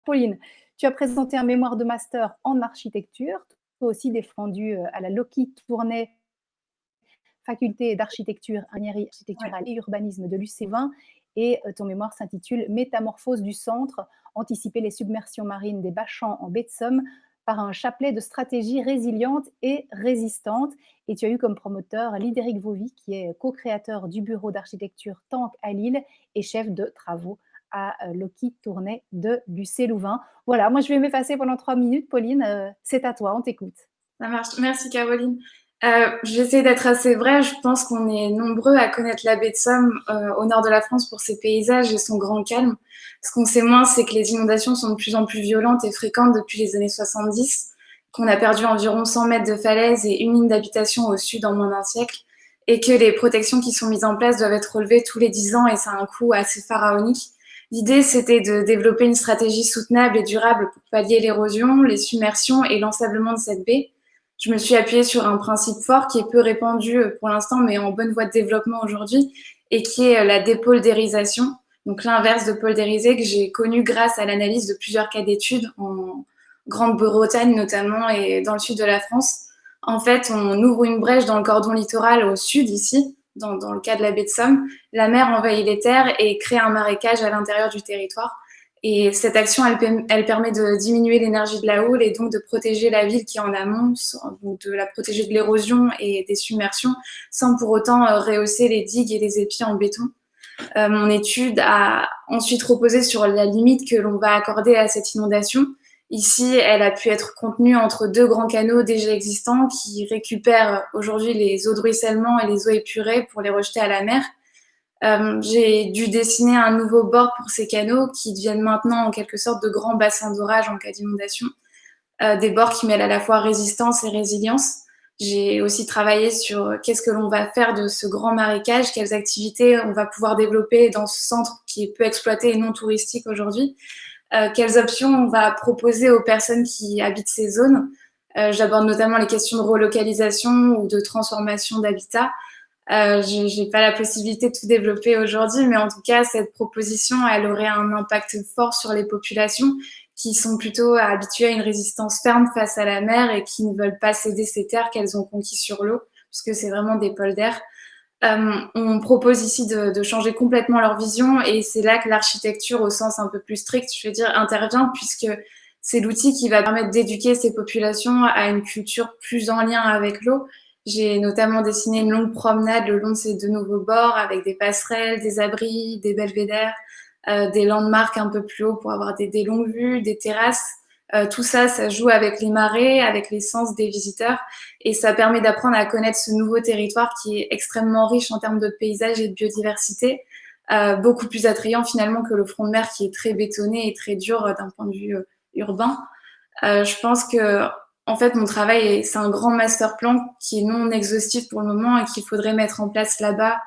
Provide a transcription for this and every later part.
Pauline, tu as présenté un mémoire de master en architecture, toi aussi défendu à la Loki Tournai, faculté d'architecture, ingénierie Ouais. architecturale et urbanisme de l'UC20. Et ton mémoire s'intitule Métamorphose du centre, anticiper les submersions marines des bâchants en baie de Somme par un chapelet de stratégies résilientes et résistantes. Et tu as eu comme promoteur Lidéric Vauvy, qui est co-créateur du bureau d'architecture Tank à Lille et chef de travaux à Loki Tournai de l'UC Louvain. Voilà, moi je vais m'effacer pendant 3 minutes. Pauline, c'est à toi, on t'écoute. Ça marche. Merci Caroline. J'essaie d'être assez vraie. Je pense qu'on est nombreux à connaître la baie de Somme au nord de la France pour ses paysages et son grand calme. Ce qu'on sait moins, c'est que les inondations sont de plus en plus violentes et fréquentes depuis les années 70, qu'on a perdu environ 100 mètres de falaise et une ligne d'habitation au sud en moins d'un siècle, et que les protections qui sont mises en place doivent être relevées tous les 10 ans et ça a un coût assez pharaonique. L'idée, c'était de développer une stratégie soutenable et durable pour pallier l'érosion, les submersions et l'ensablement de cette baie. Je me suis appuyée sur un principe fort qui est peu répandu pour l'instant, mais en bonne voie de développement aujourd'hui, et qui est la dépoldérisation, donc l'inverse de poldériser, que j'ai connu grâce à l'analyse de plusieurs cas d'études en Grande-Bretagne notamment et dans le sud de la France. En fait, on ouvre une brèche dans le cordon littoral au sud ici, dans le cas de la baie de Somme. La mer envahit les terres et crée un marécage à l'intérieur du territoire. Et cette action, elle permet de diminuer l'énergie de la houle et donc de protéger la ville qui est en amont, donc de la protéger de l'érosion et des submersions, sans pour autant rehausser les digues et les épis en béton. Mon étude a ensuite reposé sur la limite que l'on va accorder à cette inondation. Ici, elle a pu être contenue entre deux grands canaux déjà existants qui récupèrent aujourd'hui les eaux de ruissellement et les eaux épurées pour les rejeter à la mer. J'ai dû dessiner un nouveau bord pour ces canaux qui deviennent maintenant en quelque sorte de grands bassins d'orage en cas d'inondation. Des bords qui mêlent à la fois résistance et résilience. J'ai aussi travaillé sur qu'est-ce que l'on va faire de ce grand marécage, quelles activités on va pouvoir développer dans ce centre qui est peu exploité et non touristique aujourd'hui, quelles options on va proposer aux personnes qui habitent ces zones. J'aborde notamment les questions de relocalisation ou de transformation d'habitat. J'ai pas la possibilité de tout développer aujourd'hui, mais en tout cas, cette proposition, elle aurait un impact fort sur les populations qui sont plutôt habituées à une résistance ferme face à la mer et qui ne veulent pas céder ces terres qu'elles ont conquises sur l'eau, puisque c'est vraiment des polders. On propose ici de changer complètement leur vision et c'est là que l'architecture, au sens un peu plus strict, je veux dire, intervient, puisque c'est l'outil qui va permettre d'éduquer ces populations à une culture plus en lien avec l'eau. J'ai notamment dessiné une longue promenade le long de ces deux nouveaux bords avec des passerelles, des abris, des belvédères, des landmarks un peu plus haut pour avoir des longues vues, des terrasses. Tout ça, ça joue avec les marées, avec les sens des visiteurs et ça permet d'apprendre à connaître ce nouveau territoire qui est extrêmement riche en termes de paysages et de biodiversité, beaucoup plus attrayant finalement que le front de mer qui est très bétonné et très dur d'un point de vue urbain. Je pense que en fait, mon travail, c'est un grand master plan qui est non exhaustif pour le moment et qu'il faudrait mettre en place là-bas.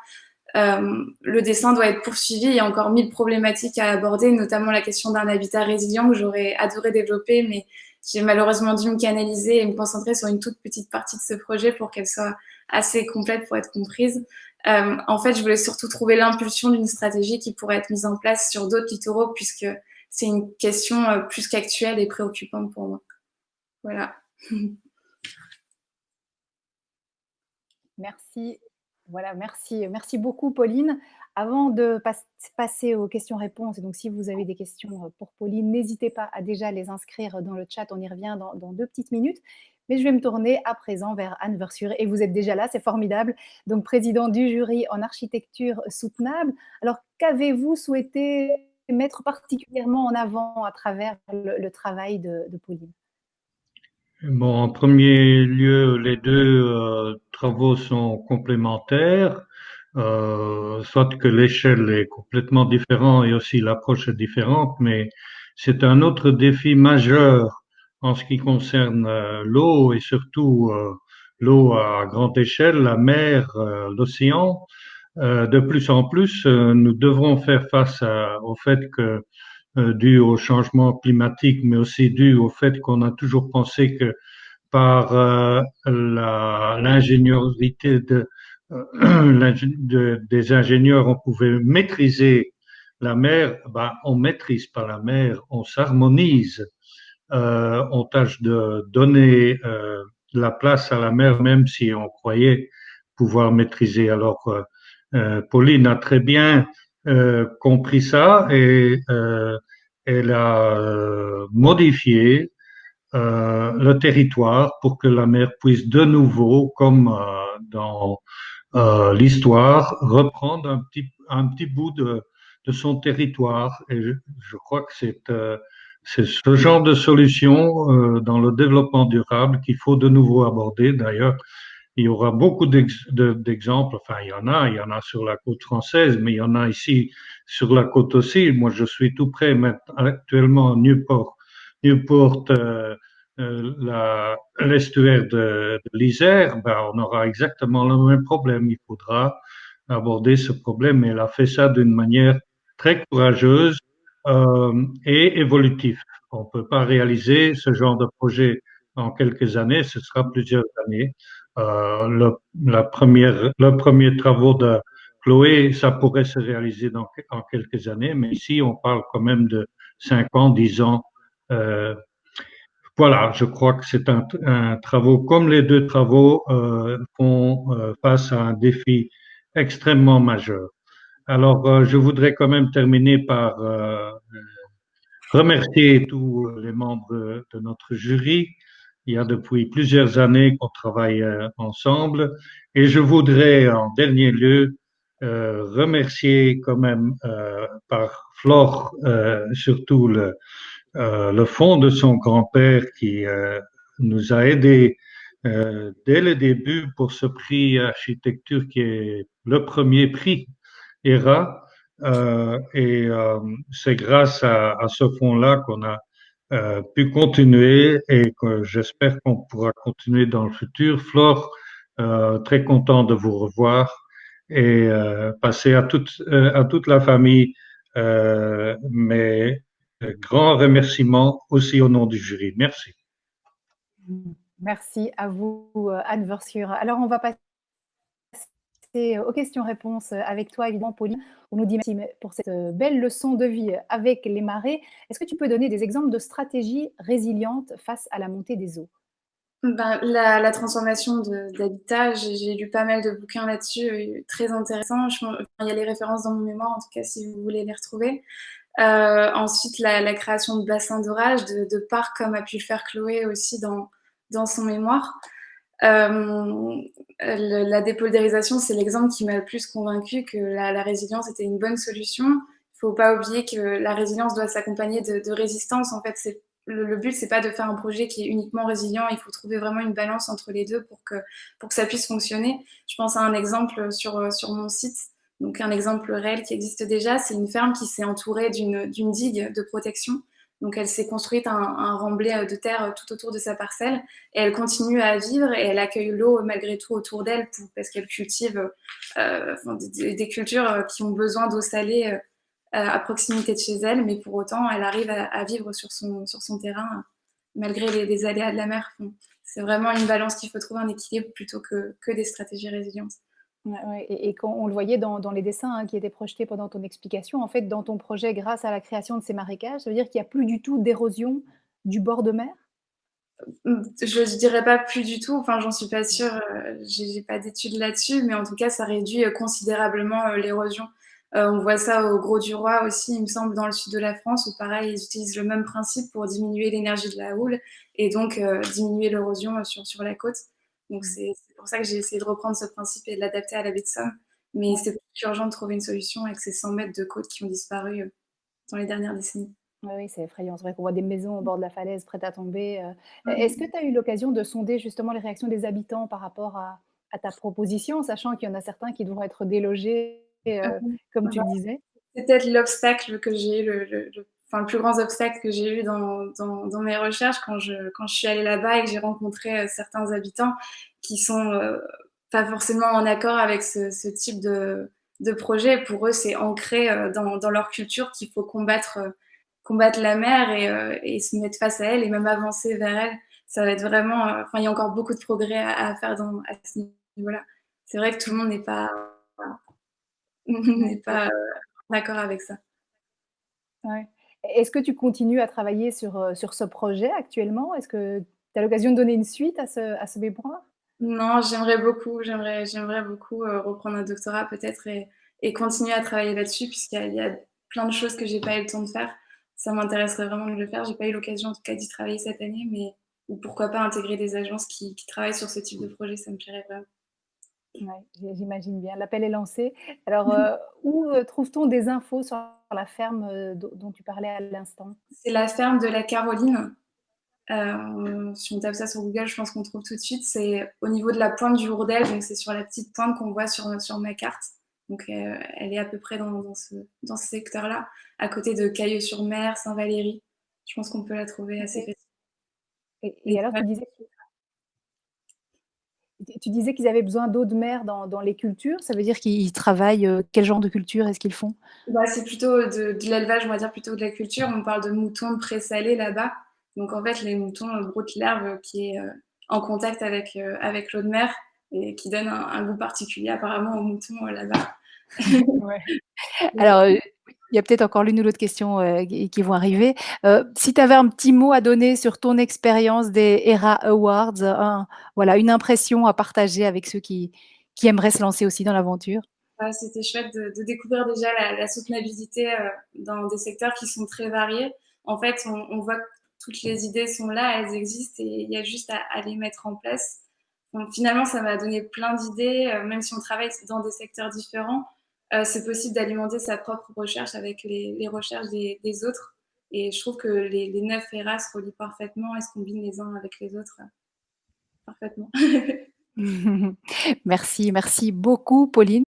Le dessin doit être poursuivi. Il y a encore 1000 problématiques à aborder, notamment la question d'un habitat résilient que j'aurais adoré développer, mais j'ai malheureusement dû me canaliser et me concentrer sur une toute petite partie de ce projet pour qu'elle soit assez complète pour être comprise. En fait, je voulais surtout trouver l'impulsion d'une stratégie qui pourrait être mise en place sur d'autres littoraux puisque c'est une question plus qu'actuelle et préoccupante pour moi. Voilà. Merci. Voilà, merci beaucoup, Pauline. Avant de passer aux questions-réponses, et donc si vous avez des questions pour Pauline, n'hésitez pas à déjà les inscrire dans le chat, on y revient dans 2 petites minutes. Mais je vais me tourner à présent vers Anne Versure, et vous êtes déjà là, c'est formidable. Donc, président du jury en architecture soutenable. Alors, qu'avez-vous souhaité mettre particulièrement en avant à travers le travail de Pauline? Bon, en premier lieu, les deux travaux sont complémentaires, soit que l'échelle est complètement différente et aussi l'approche est différente, mais c'est un autre défi majeur en ce qui concerne l'eau et surtout l'eau à grande échelle, la mer, l'océan. De plus en plus, nous devrons faire face au fait que dû au changement climatique, mais aussi dû au fait qu'on a toujours pensé que par l'ingéniosité des ingénieurs, on pouvait maîtriser la mer, ben, on maîtrise pas la mer, on s'harmonise. On tâche de donner la place à la mer, même si on croyait pouvoir maîtriser. Alors, Pauline a très bien compris ça et elle a modifié le territoire pour que la mer puisse de nouveau, comme dans l'histoire, reprendre un petit bout de son territoire. Et je crois que c'est ce genre de solution dans le développement durable qu'il faut de nouveau aborder. D'ailleurs, il y aura beaucoup d'exemples, enfin il y en a sur la côte française, mais il y en a ici sur la côte aussi. Moi, je suis tout près actuellement à Newport, Newport l'estuaire de l'Isère, ben, on aura exactement le même problème. Il faudra aborder ce problème. Et elle a fait ça d'une manière très courageuse et évolutive. On ne peut pas réaliser ce genre de projet en quelques années, ce sera plusieurs années. Le premier travaux de Chloé, ça pourrait se réaliser en quelques années, mais ici, on parle quand même de 5 ans, 10 ans. Euh, voilà, je crois que c'est un travaux, comme les deux travaux, font face à un défi extrêmement majeur. Alors, je voudrais quand même terminer par remercier tous les membres de notre jury. Il y a depuis plusieurs années qu'on travaille ensemble et je voudrais en dernier lieu remercier quand même par Flore surtout le fonds de son grand-père qui nous a aidés dès le début pour ce prix architecture qui est le premier prix ERA. C'est grâce à ce fonds-là qu'on a pu continuer et que j'espère qu'on pourra continuer dans le futur. Flore, très content de vous revoir et passer à toute la famille mes grands remerciements aussi au nom du jury. Merci. Merci à vous, Anne Verschure. Alors, on va passer aux questions-réponses avec toi, évidemment, Pauline. On nous dit merci pour cette belle leçon de vie avec les marées. Est-ce que tu peux donner des exemples de stratégies résilientes face à la montée des eaux? Ben, la transformation d'habitat, j'ai lu pas mal de bouquins là-dessus, très intéressants. Il y a les références dans mon mémoire, en tout cas, si vous voulez les retrouver. Ensuite, la création de bassins d'orage, de parcs, comme a pu le faire Chloé aussi dans son mémoire. La dépolarisation, c'est l'exemple qui m'a le plus convaincu que la résilience était une bonne solution. Il faut pas oublier que la résilience doit s'accompagner de résistance. En fait, le but, c'est pas de faire un projet qui est uniquement résilient. Il faut trouver vraiment une balance entre les deux pour que ça puisse fonctionner. Je pense à un exemple sur mon site. Donc, un exemple réel qui existe déjà, c'est une ferme qui s'est entourée d'une digue de protection. Donc, elle s'est construite un remblai de terre tout autour de sa parcelle et elle continue à vivre et elle accueille l'eau malgré tout autour d'elle parce qu'elle cultive des cultures qui ont besoin d'eau salée à proximité de chez elle, mais pour autant, elle arrive à vivre sur son terrain malgré les aléas de la mer. C'est vraiment une balance qu'il faut trouver, un équilibre plutôt que des stratégies résilientes. Ouais, et quand on le voyait dans les dessins qui étaient projetés pendant ton explication, en fait, dans ton projet, grâce à la création de ces marécages, ça veut dire qu'il n'y a plus du tout d'érosion du bord de mer? Je dirais pas plus du tout, enfin j'en suis pas sûre, j'ai pas d'études là-dessus, mais en tout cas ça réduit considérablement l'érosion. On voit ça au Grau-du-Roi aussi, il me semble, dans le sud de la France, où pareil, ils utilisent le même principe pour diminuer l'énergie de la houle et donc diminuer l'érosion sur la côte. Donc c'est pour ça que j'ai essayé de reprendre ce principe et de l'adapter à la baie de Somme. Mais c'est plus urgent de trouver une solution avec ces 100 mètres de côte qui ont disparu dans les dernières décennies. Oui, c'est effrayant. C'est vrai qu'on voit des maisons au bord de la falaise prêtes à tomber. Est-ce que tu as eu l'occasion de sonder justement les réactions des habitants par rapport à ta proposition, sachant qu'il y en a certains qui devront être délogés, comme tu le disais? C'est peut-être l'obstacle que j'ai eu, le plus grand obstacle que j'ai eu dans mes recherches quand je suis allée là-bas et que j'ai rencontré certains habitants qui sont pas forcément en accord avec ce type de projet. Pour eux, c'est ancré dans leur culture qu'il faut combattre la mer et se mettre face à elle et même avancer vers elle. Ça va être vraiment. Il y a encore beaucoup de progrès à faire à ce niveau-là. C'est vrai que tout le monde n'est pas n'est pas d'accord avec ça. Ouais. Est-ce que tu continues à travailler sur ce projet actuellement? Est-ce que tu as l'occasion de donner une suite à ce mémoire? Non, j'aimerais beaucoup, reprendre un doctorat peut-être et continuer à travailler là-dessus puisqu'il y a plein de choses que j'ai pas eu le temps de faire. Ça m'intéresserait vraiment de le faire. J'ai pas eu l'occasion en tout cas d'y travailler cette année, mais ou pourquoi pas intégrer des agences qui travaillent sur ce type de projet, ça me plairait vraiment. Ouais, j'imagine bien. L'appel est lancé. Alors, où, trouve-t-on des infos sur la ferme, dont tu parlais à l'instant? C'est la ferme de la Caroline. Si on tape ça sur Google, je pense qu'on trouve tout de suite. C'est au niveau de la pointe du Hourdel, donc c'est sur la petite pointe qu'on voit sur ma carte. Donc elle est à peu près dans ce secteur-là, à côté de Cailleux-sur-Mer, Saint-Valery. Je pense qu'on peut la trouver assez OK. facilement. Et alors tu disais qu'ils avaient besoin d'eau de mer dans les cultures, ça veut dire qu'ils travaillent, quel genre de culture est-ce qu'ils font? Bah, c'est plutôt de l'élevage, on va dire plutôt de la culture. On parle de moutons présalés là-bas. Donc en fait, les moutons broutent l'herbe qui est en contact avec l'eau de mer et qui donne un goût particulier apparemment aux moutons là-bas. Ouais. Alors, il y a peut-être encore l'une ou l'autre question, qui vont arriver. Si tu avais un petit mot à donner sur ton expérience des ERA Awards, voilà, une impression à partager avec ceux qui aimeraient se lancer aussi dans l'aventure? C'était chouette de découvrir déjà la soutenabilité dans des secteurs qui sont très variés. En fait, on voit que toutes les idées sont là, elles existent et il y a juste à les mettre en place. Donc, finalement, ça m'a donné plein d'idées, même si on travaille dans des secteurs différents. C'est possible d'alimenter sa propre recherche avec les recherches des autres. Et je trouve que les 9 ERA se relient parfaitement et se combinent les uns avec les autres parfaitement. Merci, merci beaucoup Pauline.